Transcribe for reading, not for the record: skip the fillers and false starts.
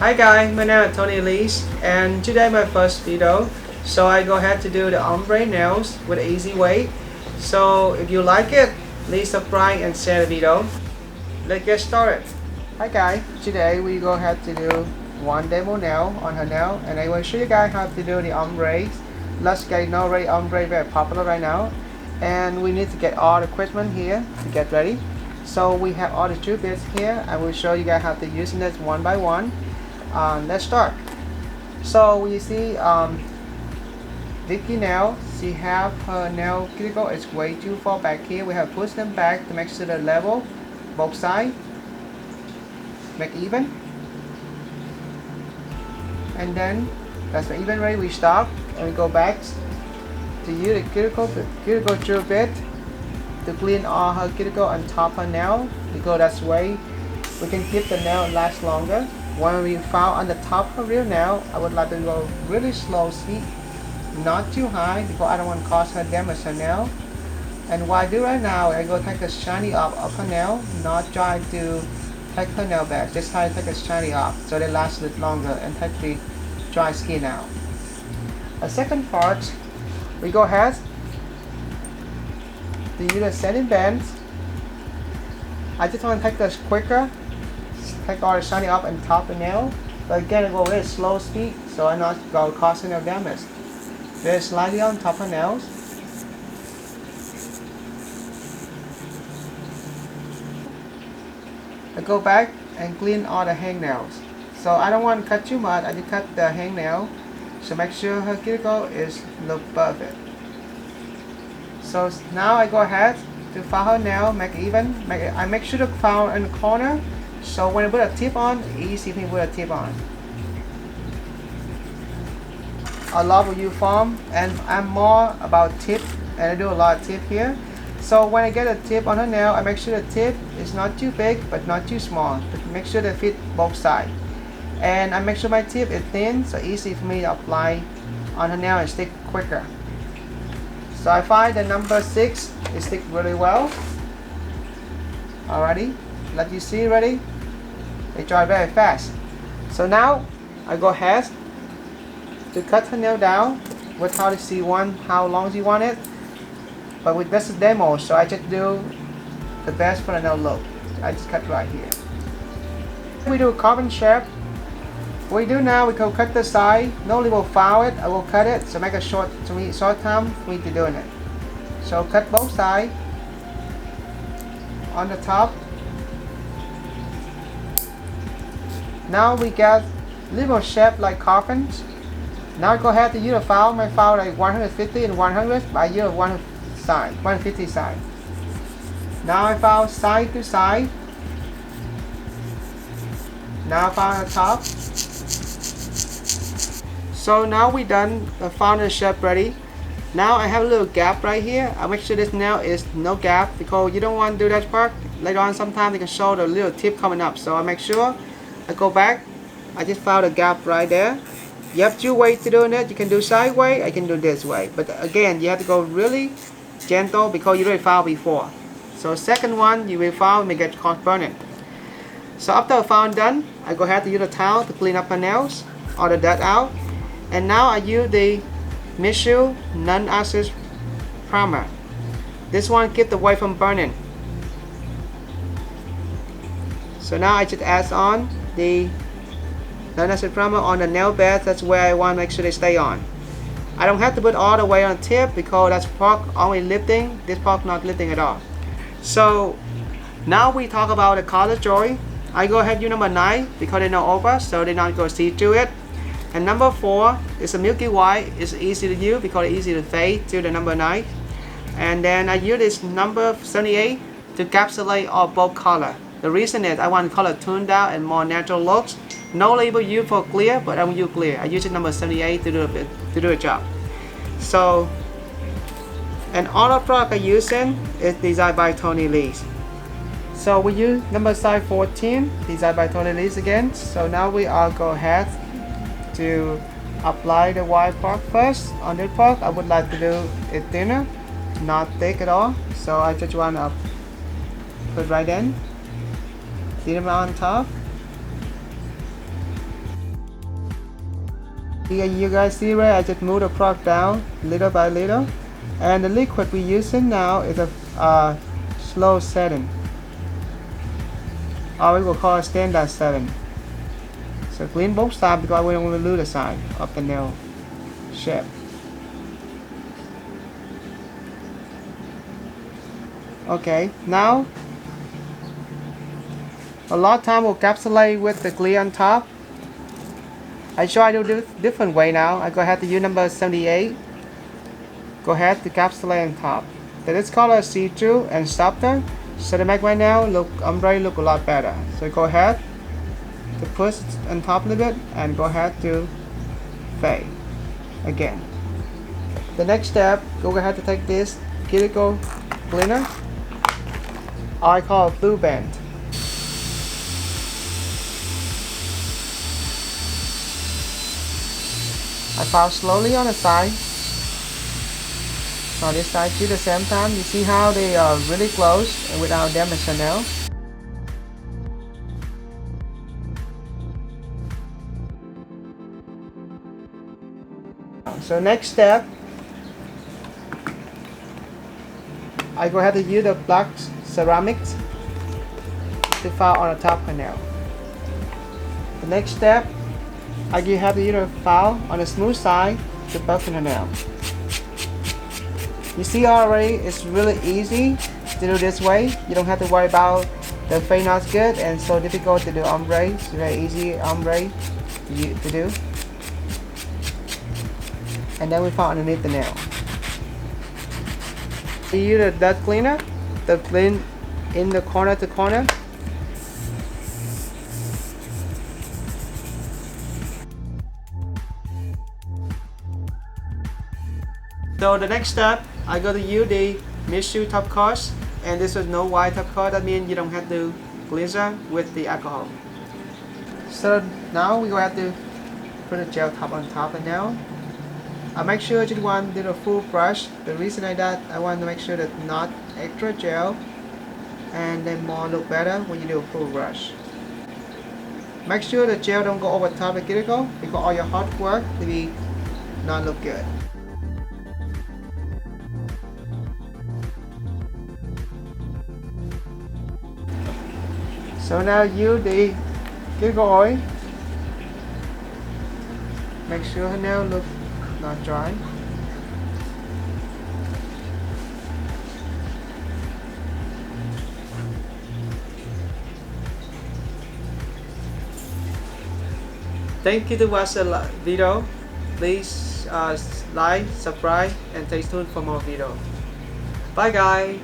Hi guys, my name is Tony Lees and today my first video. So I go ahead to do the ombre nails with an easy way. So if you like it, please subscribe and share the video. Let's get started. Hi guys, today we go ahead to do one demo nail on her nail and I will show you guys how to do the ombre. Let's get already ombre very popular right now and we need to get all the equipment here to get ready. So we have all the two bits here. I will show you guys how to use this one by one. Let's start. So you see Vicky nail, she have her nail cuticle is way too far back here. We have pushed them back to make sure they're level both sides, make even, and then that's the even way we stop and we go back to use the cuticle drill bit to clean all her cuticle on top her nail, because that's way we can keep the nail last longer. When we found on the top of her real nail, I would like to go really slow speed, not too high, because I don't want to cause her damage her nail. And what I do right now, I go take the shiny off of her nail, not try to take her nail back, just try to take the shiny off so they last a bit longer and take the dry skin out. The second part, we go ahead to use the sanding bands. I just want to take this quicker, take all the shiny off and top the nail, but again I go very slow speed so I'm not going to cause any damage. Very slightly on top of nails. I go back and clean all the hangnails. So I don't want to cut too much, I just cut the hangnail, so make sure her cuticle is look perfect. So now I go ahead to file her nail, make it even. I make sure to file in the corner, so when I put a tip on, easy to put a tip on. I love uniform and I'm more about tip and I do a lot of tip here. So when I get a tip on her nail, I make sure the tip is not too big but not too small, but make sure they fit both sides. And I make sure my tip is thin, so easy for me to apply on her nail and stick quicker. So I find the number 6 it sticks really well. Alrighty, let you see ready. They dry very fast. So now I go ahead to cut her nail down with how to see how long you want it. But with this is demo, so I just do the best for the nail look. I just cut right here. We do a carbon shape. What we do now, we go cut the side. Normally we'll file it, I will cut it, so make a short time for me to doing it. So cut both sides on the top. Now we get little shape like coffins. Now go ahead to use a file. My file like 150 and 100, but I use 150 side. Now I file side to side. Now I file the top. So now we done the final shape ready. Now I have a little gap right here. I make sure this nail is no gap, because you don't want to do that part. Later on sometimes you can show the little tip coming up. So I make sure I go back. I just found a gap right there. You have two ways to doing it. You can do sideways, I can do this way. But again, you have to go really gentle because you already filed before. So second one, you will file and get caught burning. So after I found done, I go ahead to use a towel to clean up my nails, all the dirt out. And now I use the Michelin non-acid primer. This one keeps the way from burning. So now I just add on the non-acid primer on the nail bed. That's where I want to make sure they stay on. I don't have to put all the way on the tip because that's part only lifting. This part not lifting at all. So now we talk about the color jewelry. I go ahead and use number 9 because they know over, so they're not going to see through it. And number 4 is a milky white. It's easy to use because it's easy to fade to the number 9. And then I use this number 78 to encapsulate all both color. The reason is I want the color tuned down and more natural looks. No label used for clear, but I don't use clear. I use the number 78 to do a job. So, and all the product I'm using is designed by Tony Lees. So we use number size 14, designed by Tony Lees again. So now we all go ahead to apply the white part first. On this part, I would like to do it thinner, not thick at all. So I just want to put right in, thin amount on top. You guys see where I just move the product down little by little, and the liquid we're using now is a slow setting, or we will call it standard setting. So clean both sides because we don't want to lose the side of the nail shape. Okay, now a lot of time we'll encapsulate with the glue on top. I try to do it different way now. I go ahead to use number 78. Go ahead to encapsulate on top. Then it's color see-through and softer. So to make my nail look ombre look a lot better. So go ahead to push on top a little bit and go ahead to fade again. The next step, go ahead to take this cuticle cleaner. I call it blue band. I file slowly on the side. On this side too, the same time. You see how they are really close and without damaging the nail. So next step, I go ahead to use the black ceramics to file on the top of the nail. The next step, I have to use a file on the smooth side to buffing the nail. You see already, it's really easy to do this way. You don't have to worry about the fade not good and so difficult to do ombre. It's very easy ombre to do. And then we file underneath the nail. You use the dust cleaner to clean in the corner to corner. So the next step, I go to use the Mishu top coat, and this is no white top coat. That means you don't have to cleanser with the alcohol. So now we go have to put a gel top on top of now. I make sure you want to do a full brush. The reason I want to make sure that not extra gel, and then more look better when you do a full brush. Make sure the gel don't go over top of the cuticle because all your hard work will be not look good. So now use the cuticle oil. Make sure her nail look not dry. Thank you to watch the video. Please like, subscribe, and stay tuned for more video. Bye guys.